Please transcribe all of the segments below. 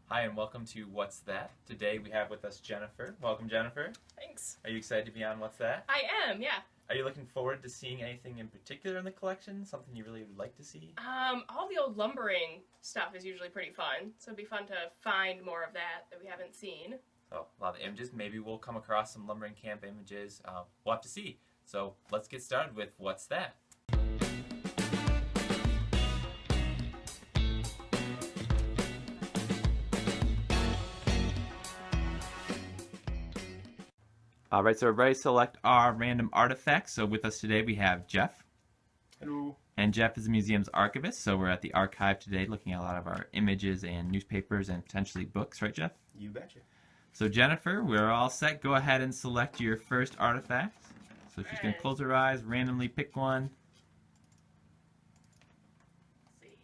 Hi and welcome to What's That? Today we have with us Jennifer. Welcome, Jennifer. Thanks. Are you excited to be on What's That? I am, yeah. Are you looking forward to seeing anything in particular in the collection? Something you really would like to see? All the old lumbering stuff is usually pretty fun, so it'd be fun to find more of that we haven't seen. So, a lot of images. Maybe we'll come across some lumbering camp images. We'll have to see. So, let's get started with What's That? Alright, so everybody select our random artifacts. So with us today we have Jeff. Hello. And Jeff is the museum's archivist, so we're at the archive today looking at a lot of our images and newspapers and potentially books, right Jeff? You betcha. So Jennifer, we're all set. Go ahead and select your first artifact. So she's going to close her eyes, randomly pick one. Let's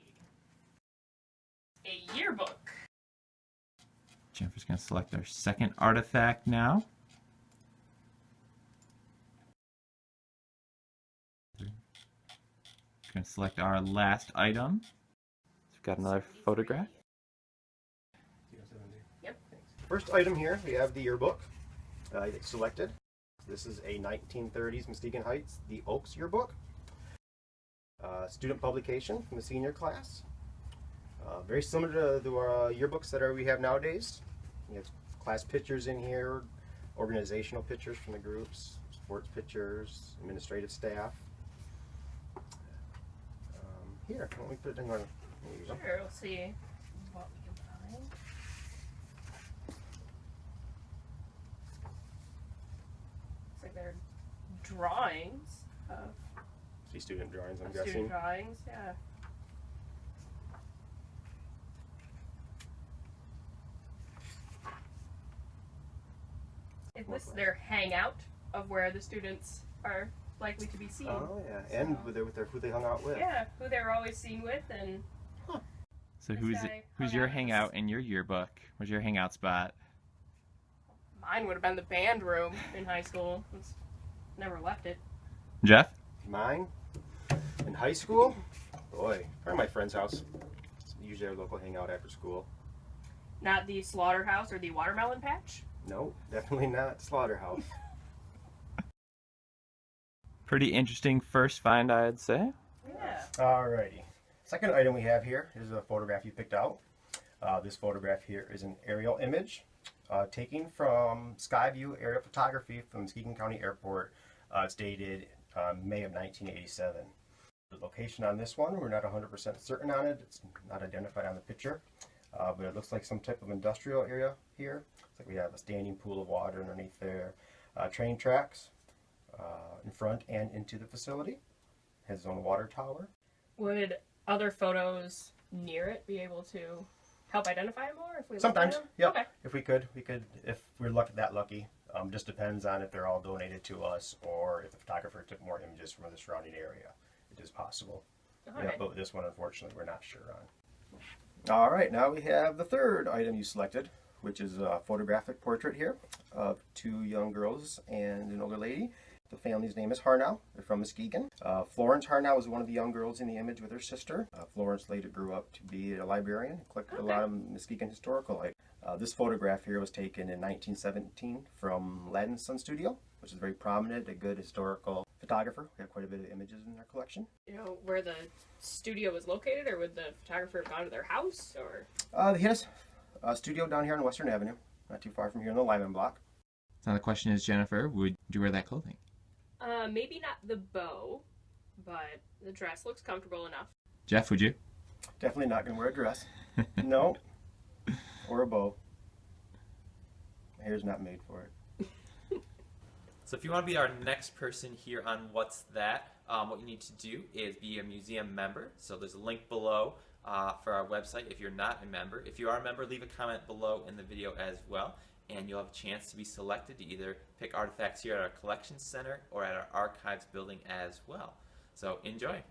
see. A yearbook. Jennifer's going to select our second artifact now. We're going to select our last item. We've got another photograph. Yep. First item here, we have the yearbook selected. This is a 1930s Muskegon Heights, the Oaks yearbook. Student publication from the senior class. Very similar to the yearbooks that we have nowadays. We have class pictures in here, organizational pictures from the groups, sports pictures, administrative staff. Here, why don't we put it in our... Sure, we'll see what we can find. Looks like they're drawings of See student drawings, I'm student guessing. drawings, yeah. Is this their hangout of where the students are likely to be seen? Oh yeah, and with who they hung out with. Yeah, who they were always seen with, and So This guy who's hung your out with hangout us. in your yearbook? Where's your hangout spot? mine would have been the band room in high school. Never left it. Jeff? Mine, in high school, boy, probably my friend's house. It's usually our local hangout after school. Not the slaughterhouse or the watermelon patch. No, definitely not Slaughterhouse. Pretty interesting first find, I'd say. Yeah. Alrighty. Second item we have here is a photograph you picked out. This photograph here is an aerial image taken from Skyview Aerial Photography from Muskegon County Airport. It's dated May of 1987. The location on this one, we're not 100% certain on it. It's not identified on the picture, but it looks like some type of industrial area here. Looks like we have a standing pool of water underneath there. Train tracks in front and into the facility. Has its own water tower. Would other photos near it be able to help identify it more if we Sometimes, look at them? yeah. Okay. If we could, if we're that lucky. Just depends on if they're all donated to us or if the photographer took more images from the surrounding area. It is possible. All Yeah, right. but this one, unfortunately, we're not sure on. All right, now we have the third item you selected, which is a photographic portrait here of two young girls and an older lady. The family's name is Harnow. They're from Muskegon. Florence Harnow was one of the young girls in the image with her sister. Florence later grew up to be a librarian and collected a lot of Muskegon historical items. This photograph here was taken in 1917 from Ladin Sun Studio, which is very prominent, a good historical photographer. We have quite a bit of images in their collection. You know where the studio was located, or would the photographer have gone to their house, or? He has a studio down here on Western Avenue, not too far from here in the Lyman block. So the question is, Jennifer, would you wear that clothing? Maybe not the bow, but the dress looks comfortable enough. Jeff, would you? Definitely not going to wear a dress. No. Or a bow. My hair's not made for it. So if you want to be our next person here on What's That, what you need to do is be a museum member. So there's a link below for our website if you're not a member. If you are a member, leave a comment below in the video as well, and you'll have a chance to be selected to either pick artifacts here at our collection center or at our archives building as well. So enjoy.